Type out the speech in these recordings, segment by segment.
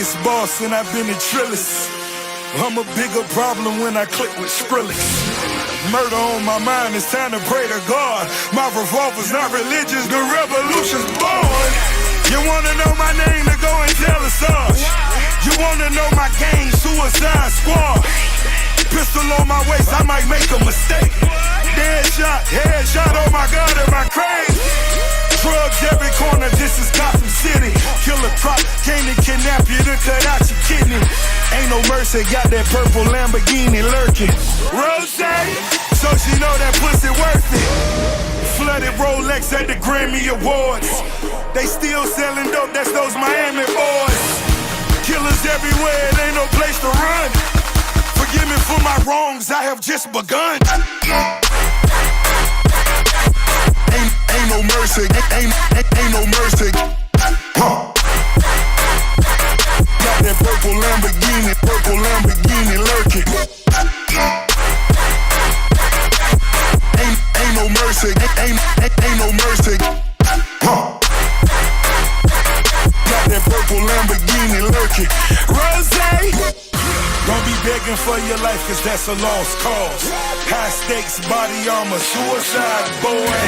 biggest boss and I've been the trillest. I'm a bigger problem when I click with Skrillex. Murder on my mind, it's time to pray to God. My revolver's not religious, the revolution's born. You wanna know my name, then go and tell us us. You wanna know my gang, Suicide Squad. Pistol on my waist, I might make a mistake. Headshot, oh my God, am I crazy? Drugs every corner, this is Gotham City. Killer Croc came to kidnap you to cut out your kidney. Ain't no mercy, got that purple Lamborghini lurking. Rose, so she know that pussy worth it. Flooded Rolex at the Grammy Awards. They still selling dope, that's those Miami boys. Killers everywhere, it ain't no place to run. Forgive me for my wrongs, I have just begun. Ain't no mercy, ain't no mercy. Got that purple Lamborghini lurking. Ain't no mercy, ain't no mercy. Got that purple Lamborghini lurking. Rose, don't be begging for your life, cause that's a lost cause. High stakes, body armor, suicide, boy.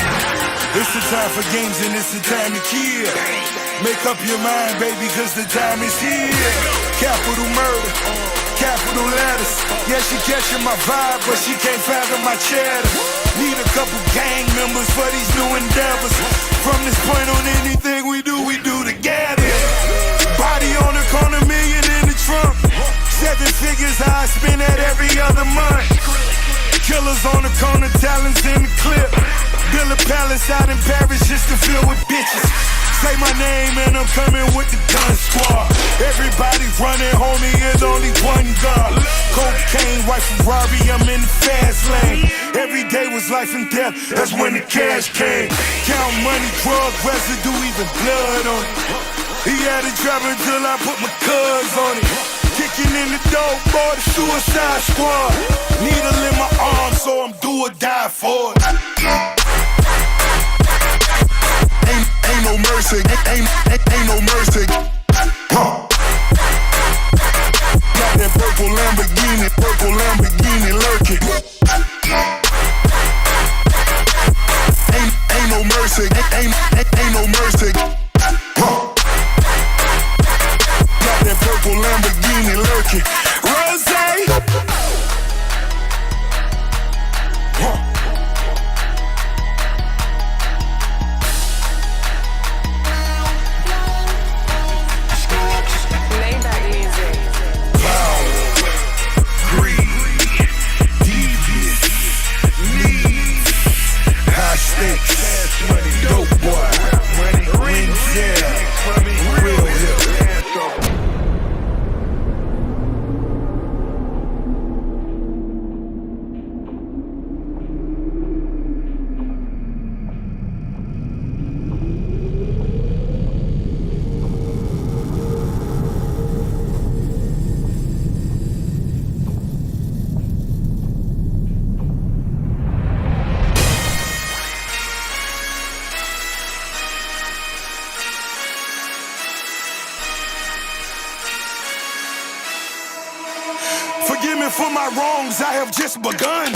It's the time for games and it's the time to kill. Make up your mind, baby, cause the time is here. Capital murder, capital letters. Yeah, she catching my vibe, but she can't fathom my cheddar. Need a couple gang members for these new endeavors. From this point on, anything we do together. Body on the corner, million in the trunk. 7 figures I spend that every other month. Killers on the corner, talents in the clip. Build a palace out in Paris just to fill with bitches. Say my name and I'm coming with the gun squad. Everybody running, homie, there's only one God. Cocaine, white Ferrari, I'm in the fast lane. Every day was life and death, that's when the cash came. Count money, drug residue, even blood on it. He had it dropping till I put my cuz on it. Kicking in the door, boy, the Suicide Squad. Needle in my arm, so I'm do or die for it. Ain't no mercy, ain't no mercy. Got that purple Lamborghini lurking. Ain't no mercy, ain't no mercy. Got that purple Lamborghini lurking. Rose. Forgive me for my wrongs, I have just begun.